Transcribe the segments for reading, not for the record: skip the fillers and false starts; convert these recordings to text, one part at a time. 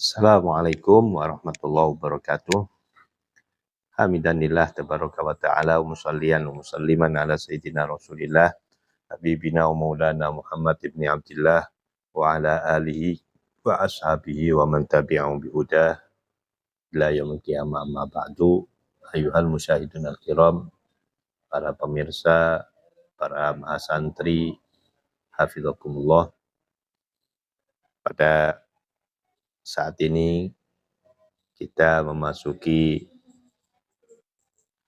Assalamualaikum warahmatullahi wabarakatuh. Hamidanillah tabaraka wa ta'ala wa musalliyan wa musalliman ala sayyidina Rasulillah habibina wa maulana Muhammad ibn Abdillah wa ala alihi wa ashabihi wa man tabi'ahum bihudah ila yaumil qiyamah amma ba'du. Ayuhal musyahidun al-kiram, para pemirsa, para mahasantri, hafizakumullah. Pada saat ini kita memasuki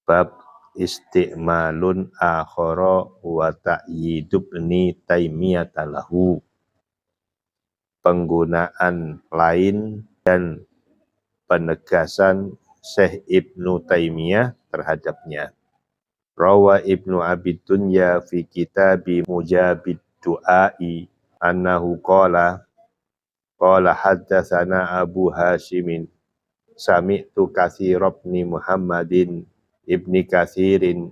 bab isti'malun akhara wa ta'yidubni taimiyata lahu, penggunaan lain dan penegasan Syekh Ibnu Taimiyah terhadapnya. Rawa Ibnu Abi Dunya fi kitabi Mujabid Du'ai annahu qala haddatsana Abu Hashimin sami'tu Katsir ibn Muhammadin ibni Katsirin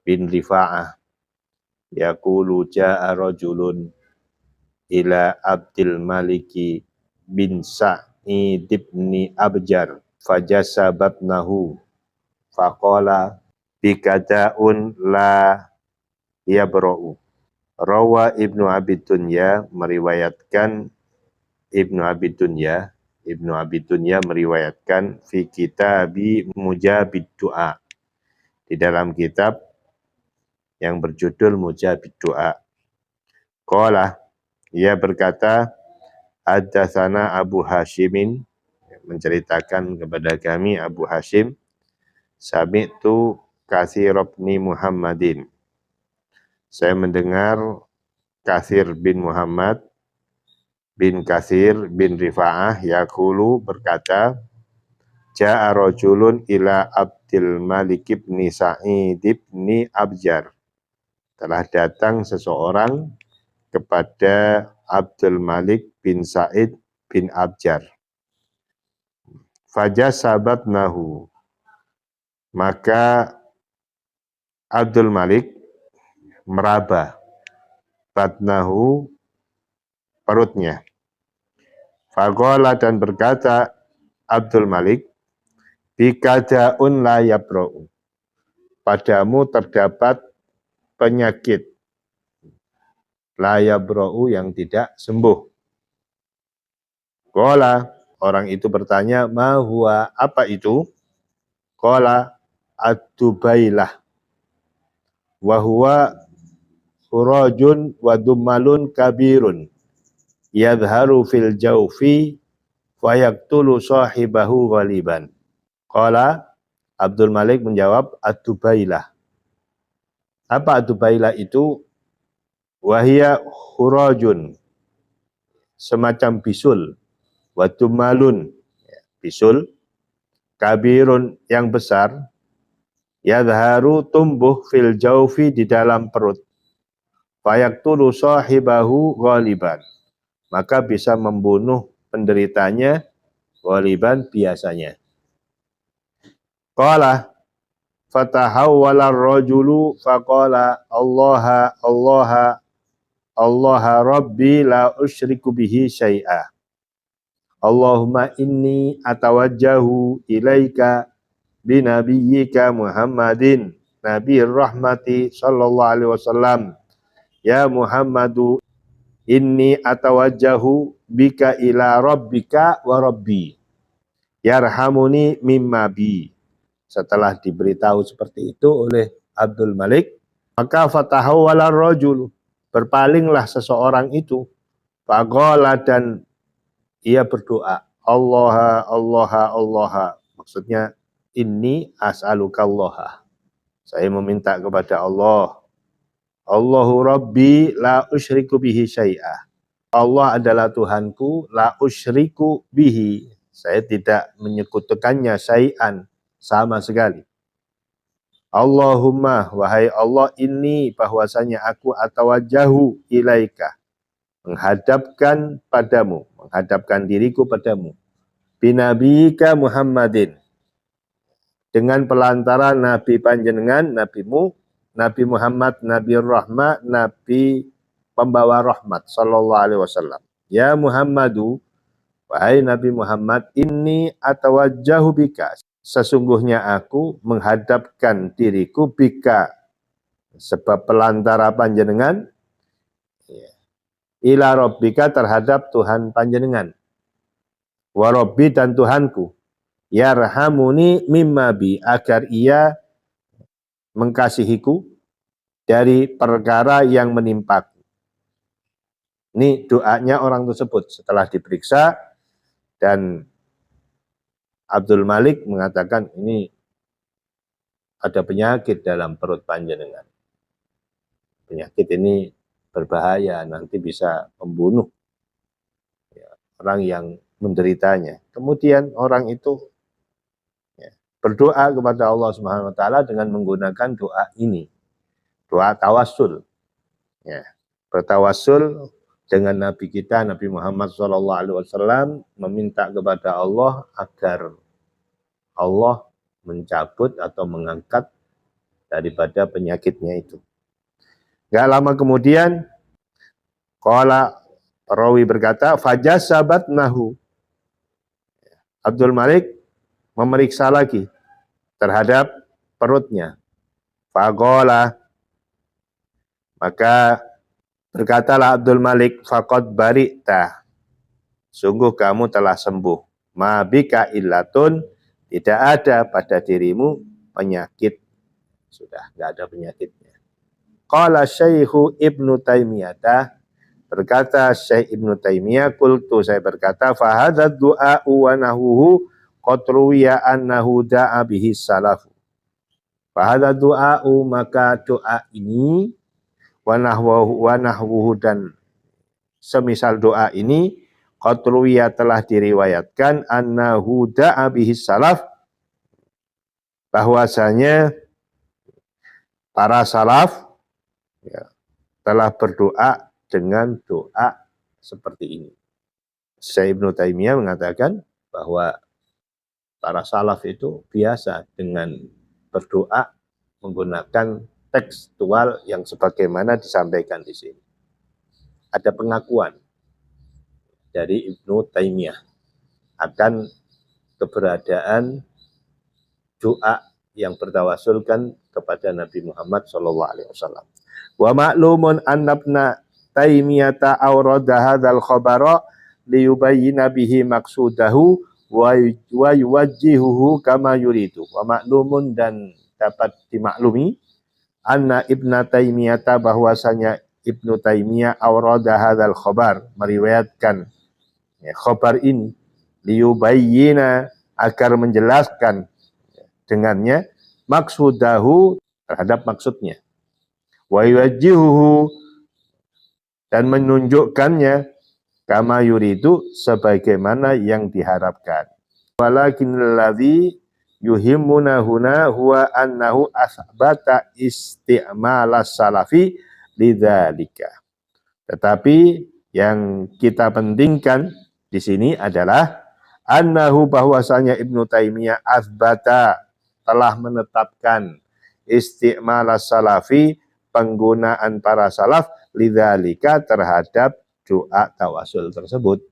bin Rifa'ah yaqulu ja'a rajulun ila Abdul Maliki bin Sa'id ibn Abjar fajasabatnahu faqala bikada'un la yabra'u. Rawa Ibnu Abi Dunya meriwayatkan Ibnu Abi Dunya meriwayatkan fi kitabi Mujabid Du'a, di dalam kitab yang berjudul Mujabid Du'a. Qala, ia berkata, haddatsana Abu Hashimin, menceritakan kepada kami Abu Hashim, sami'tu Katsir bin Muhammadin, saya mendengar Katsir bin Muhammad bin Katsir bin Rifa'ah yaqulu berkata, ja'a rajulun ila Abdul Malik bin Sa'id bin Abjar, telah datang seseorang kepada Abdul Malik bin Sa'id bin Abjar. Fajasabatnahu, maka Abdul Malik meraba, batnahu, perutnya. Faqala, dan berkata Abdul Malik, bikada'un la yabra'u, padamu terdapat penyakit la yabra'u, yang tidak sembuh. Qala, orang itu bertanya, ma huwa, apa itu? Qala ad-dubailah wa huwa hurajun wa dummalun kabirun yadharu fil jawfi wa yaktulu sahibahu ghaliban. Qala, Abdul Malik menjawab, ad-dubailah. Apa ad-dubailah itu? Wahia hurajun, semacam bisul, wa dummalun, bisul, kabirun, yang besar, yadharu, tumbuh, fil jawfi, di dalam perut, fayaktulu sahibahu ghaliban, maka bisa membunuh penderitanya, ghaliban, biasanya. Qala fatahawwala ar-rajulu faqala Allah Rabbi la usyriku bihi syai'a. Allahumma inni atawajjahu ilaika binabiyyika Muhammadin nabiyir rahmati sallallahu alaihi wasallam. Ya Muhammadu, inni atawajjahu bika ila rabbika wa rabbi yarhamuni mimma bi. Setelah diberitahu seperti itu oleh Abdul Malik, maka fatahawwala ar-rajul, berpalinglah seseorang itu, faqala, dan ia berdoa, Allah, maksudnya inni as'alukallaha, saya meminta kepada Allah. Allahu Rabbi la usyriku bihi syai'a, Allah adalah Tuhanku, la usyriku bihi, saya tidak menyekutukannya, syai'an, sama sekali. Allahumma, wahai Allah, ini bahwasanya aku atawajjahu ilaika, menghadapkan padamu, menghadapkan diriku padamu, binabiyika Muhammadin, dengan pelantaran Nabi panjenengan, nabimu, Nabi Muhammad, Nabi Rahmah, Nabi pembawa rahmat, sallallahu alaihi wasallam. Ya Muhammadu, Wahai Nabi Muhammad, inni atawajjahu bika, sesungguhnya aku menghadapkan diriku bika, sebab pelantara panjenengan, ila rabbika, terhadap Tuhan panjenengan, wa rabbi, dan Tuhanku, yarhamuni mimma bi, agar ia mengasihiku dari perkara yang menimpaku. Ini doanya orang tersebut setelah diperiksa, dan Abdul Malik mengatakan ini ada penyakit dalam perut panjenengan. Penyakit ini berbahaya, nanti bisa membunuh orang yang menderitanya. Kemudian orang itu berdoa kepada Allah Subhanahu wa taala dengan menggunakan doa ini. Doa tawassul. Bertawassul dengan Nabi kita, Nabi Muhammad SAW, meminta kepada Allah agar Allah mencabut atau mengangkat daripada penyakitnya itu. Gak lama kemudian, qala, perawi berkata, fajasabatnahu, Abdul Malik memeriksa lagi terhadap perutnya. Faqala, maka berkatalah Abdul Malik, faqad bari'ta, sungguh kamu telah sembuh. Ma bika illatun, tidak ada pada dirimu penyakit. Sudah, enggak ada penyakitnya. Qala Syekhu Ibnu Taimiyah, berkata Syekh Ibnu Taimiyah, qultu, saya berkata, fa hadzal du'a wa nahuhu qad ruwiya annahu da'a bihi salaf. Fa hadzal du'a, maka doa ini, wa nahwuhu, dan semisal doa ini, qad ruwiya, telah diriwayatkan, annahu da'a bihi salaf, bahwasanya para salaf telah berdoa dengan doa seperti ini. Syekh Ibnu Taimiyah mengatakan bahwa para salaf itu biasa dengan berdoa menggunakan tekstual yang sebagaimana disampaikan di sini. Ada pengakuan dari Ibnu Taimiyah akan keberadaan doa yang bertawasulkan kepada Nabi Muhammad SAW. Wa ma'lumun annabna Taimiyata awrada hadzal khabara liyubayyina bihi maqsudahu wa yuwajjihuhu kama yuridu. Wa ma'lumun, dan dapat dimaklumi, anna Ibnu Taimiyata, bahwasanya Ibnu Taimiyah, awrada hadzal khabar, meriwayatkan khabar ini, liyubayyina, agar menjelaskan dengannya, maksudahu, terhadap maksudnya, wa yuwajjihuhu, dan menunjukkannya, kama yuridu, sebagaimana yang diharapkan. Walakin alladzi yuhimmuna huna huwa annahu asbata isti'malas salafi lidzalika. Tetapi yang kita pentingkan di sini adalah annahu, bahwasanya Ibnu Taimiyah asbata, telah menetapkan isti'malas salafi, penggunaan para salaf, lidzalika, terhadap doa tawasul tersebut.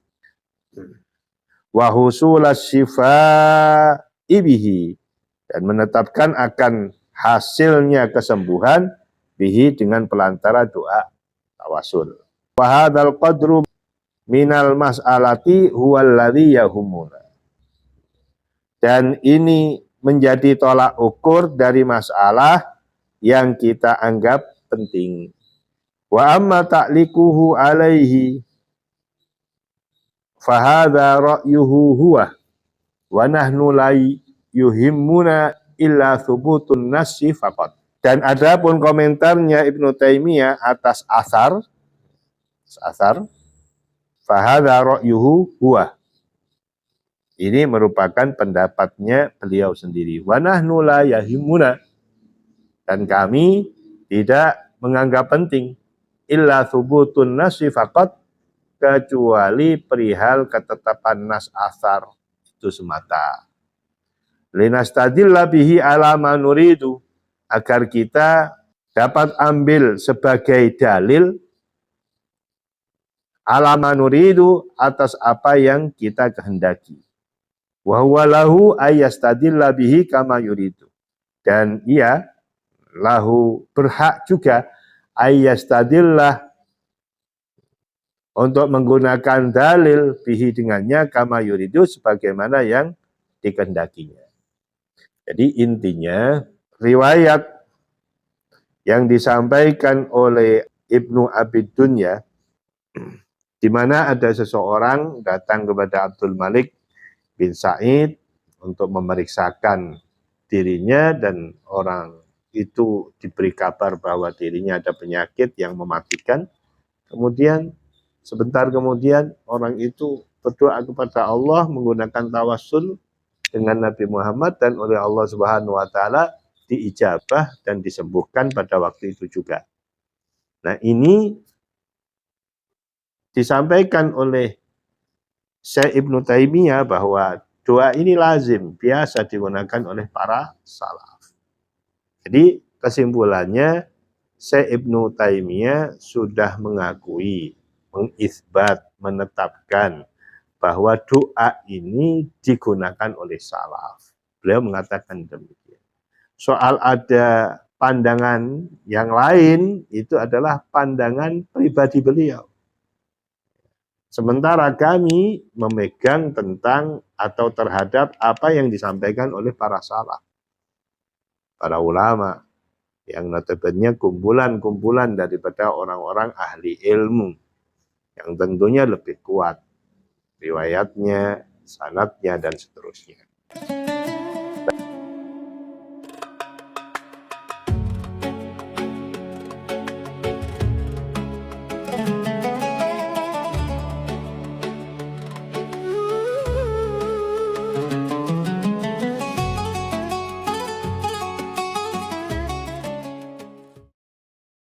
Wa husulas syifaa'i bihi, dan menetapkan akan hasilnya kesembuhan, bihi, dengan pelantara doa tawasul. Wa hadzal qadru minal mas'alati huwal ladzi yahumuna, dan ini menjadi tolak ukur dari masalah yang kita anggap penting. Wa amma ta'likuhu alaihi fahadha ra'yuhu huwa wa nahnu la yuhimmuna illa thubutun nasi faqat. Dan adapun komentarnya Ibnu Taimiyah atas asar fahadha ra'yuhu huwa, ini merupakan pendapatnya beliau sendiri. Wa nahnu la yahimmuna, dan kami tidak menganggap penting, illa thubutun nasi faqat, kecuali perihal ketetapan nas asar itu semata. Linastadilla bihi ala ma nuridu, agar kita dapat ambil sebagai dalil ala manuridu, atas apa yang kita kehendaki. Wa huwa lahu ayastadilla bihi kama yuridu. Dan ia lahu berhak juga ayastadillah untuk menggunakan dalil bihi dengannya kama yuridu sebagaimana yang dikehendakinya. Jadi intinya riwayat yang disampaikan oleh Ibnu Abid Dunya, di mana ada seseorang datang kepada Abdul Malik bin Sa'id untuk memeriksakan dirinya, dan orang itu diberi kabar bahwa dirinya ada penyakit yang mematikan. Kemudian sebentar kemudian orang itu berdoa kepada Allah menggunakan tawassul dengan Nabi Muhammad, dan oleh Allah Subhanahu wa taala diijabah dan disembuhkan pada waktu itu juga. Nah, ini disampaikan oleh Syekh Ibnu Taimiyah bahwa doa ini lazim, biasa digunakan oleh para salaf. Jadi kesimpulannya, Syekh Ibnu Taimiyah sudah mengakui, mengisbat, menetapkan bahwa doa ini digunakan oleh salaf. Beliau mengatakan demikian. Soal ada pandangan yang lain, itu adalah pandangan pribadi beliau. Sementara kami memegang tentang atau terhadap apa yang disampaikan oleh para salaf, para ulama, yang notabene kumpulan-kumpulan daripada orang-orang ahli ilmu, yang tentunya lebih kuat riwayatnya, sanadnya, dan seterusnya.